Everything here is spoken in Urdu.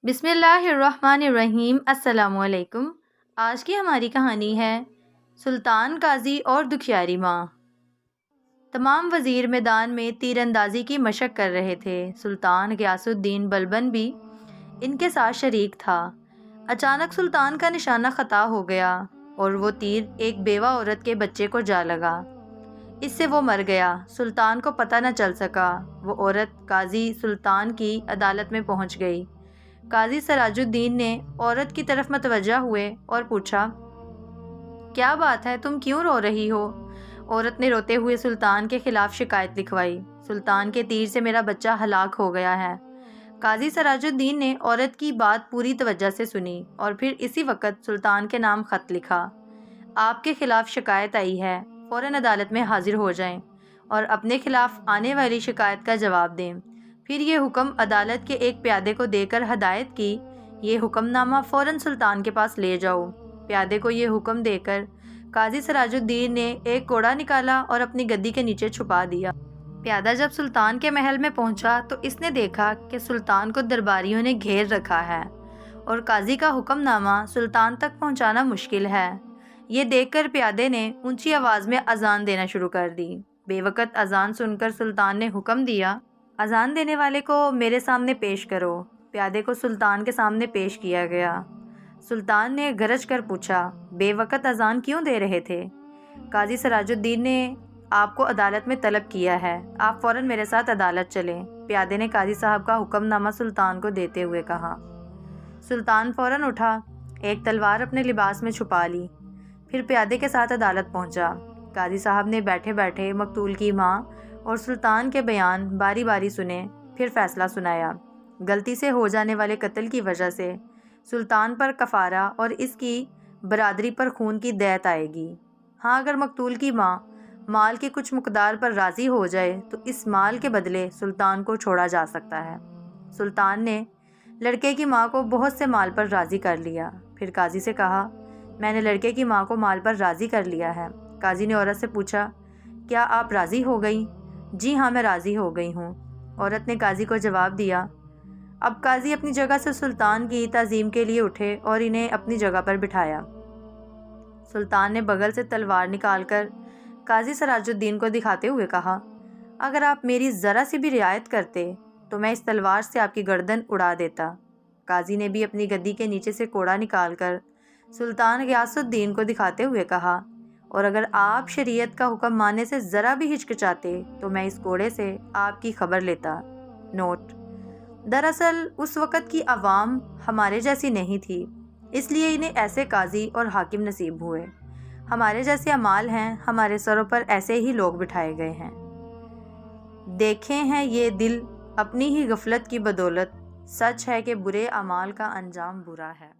بسم اللہ الرحمن الرحیم۔ السلام علیکم۔ آج کی ہماری کہانی ہے سلطان قاضی اور دکھیاری ماں۔ تمام وزیر میدان میں تیر اندازی کی مشق کر رہے تھے۔ سلطان غیاث الدین بلبن بھی ان کے ساتھ شریک تھا۔ اچانک سلطان کا نشانہ خطا ہو گیا اور وہ تیر ایک بیوہ عورت کے بچے کو جا لگا۔ اس سے وہ مر گیا۔ سلطان کو پتہ نہ چل سکا۔ وہ عورت قاضی سلطان کی عدالت میں پہنچ گئی۔ قاضی سراج الدین نے عورت کی طرف متوجہ ہوئے اور پوچھا، کیا بات ہے، تم کیوں رو رہی ہو؟ عورت نے روتے ہوئے سلطان کے خلاف شکایت لکھوائی۔ سلطان کے تیر سے میرا بچہ ہلاک ہو گیا ہے۔ قاضی سراج الدین نے عورت کی بات پوری توجہ سے سنی اور پھر اسی وقت سلطان کے نام خط لکھا۔ آپ کے خلاف شکایت آئی ہے، فوراً عدالت میں حاضر ہو جائیں اور اپنے خلاف آنے والی شکایت کا جواب دیں۔ پھر یہ حکم عدالت کے ایک پیادے کو دے کر ہدایت کی، یہ حکم نامہ فوراً سلطان کے پاس لے جاؤ۔ پیادے کو یہ حکم دے کر قاضی سراج الدین نے ایک کوڑا نکالا اور اپنی گدی کے نیچے چھپا دیا۔ پیادہ جب سلطان کے محل میں پہنچا تو اس نے دیکھا کہ سلطان کو درباریوں نے گھیر رکھا ہے اور قاضی کا حکم نامہ سلطان تک پہنچانا مشکل ہے۔ یہ دیکھ کر پیادے نے اونچی آواز میں اذان دینا شروع کر دی۔ بے وقت اذان سن کر سلطان نے حکم دیا، اذان دینے والے کو میرے سامنے پیش کرو۔ پیادے کو سلطان کے سامنے پیش کیا گیا۔ سلطان نے گرج کر پوچھا، بے وقت اذان کیوں دے رہے تھے؟ قاضی سراج الدین نے آپ کو عدالت میں طلب کیا ہے، آپ فوراً میرے ساتھ عدالت چلیں۔ پیادے نے قاضی صاحب کا حکم نامہ سلطان کو دیتے ہوئے کہا۔ سلطان فوراً اٹھا، ایک تلوار اپنے لباس میں چھپا لی، پھر پیادے کے ساتھ عدالت پہنچا۔ قاضی صاحب نے بیٹھے بیٹھے مقتول کی ماں اور سلطان کے بیان باری باری سنے، پھر فیصلہ سنایا۔ غلطی سے ہو جانے والے قتل کی وجہ سے سلطان پر کفارہ اور اس کی برادری پر خون کی دیت آئے گی۔ ہاں، اگر مقتول کی ماں مال کی کچھ مقدار پر راضی ہو جائے تو اس مال کے بدلے سلطان کو چھوڑا جا سکتا ہے۔ سلطان نے لڑکے کی ماں کو بہت سے مال پر راضی کر لیا۔ پھر قاضی سے کہا، میں نے لڑکے کی ماں کو مال پر راضی کر لیا ہے۔ قاضی نے عورت سے پوچھا، کیا آپ راضی ہو گئیں؟ جی ہاں، میں راضی ہو گئی ہوں۔ عورت نے قاضی کو جواب دیا۔ اب قاضی اپنی جگہ سے سلطان کی تعظیم کے لیے اٹھے اور انہیں اپنی جگہ پر بٹھایا۔ سلطان نے بغل سے تلوار نکال کر قاضی سراج الدین کو دکھاتے ہوئے کہا، اگر آپ میری ذرا سی بھی رعایت کرتے تو میں اس تلوار سے آپ کی گردن اڑا دیتا۔ قاضی نے بھی اپنی گدی کے نیچے سے کوڑا نکال کر سلطان غیاث الدین کو دکھاتے ہوئے کہا، اور اگر آپ شریعت کا حکم ماننے سے ذرا بھی ہچکچاتے تو میں اس کوڑے سے آپ کی خبر لیتا۔ نوٹ: دراصل اس وقت کی عوام ہمارے جیسی نہیں تھی، اس لیے انہیں ایسے قاضی اور حاکم نصیب ہوئے۔ ہمارے جیسے اعمال ہیں، ہمارے سروں پر ایسے ہی لوگ بٹھائے گئے ہیں۔ دیکھے ہیں یہ دل اپنی ہی غفلت کی بدولت، سچ ہے کہ برے اعمال کا انجام برا ہے۔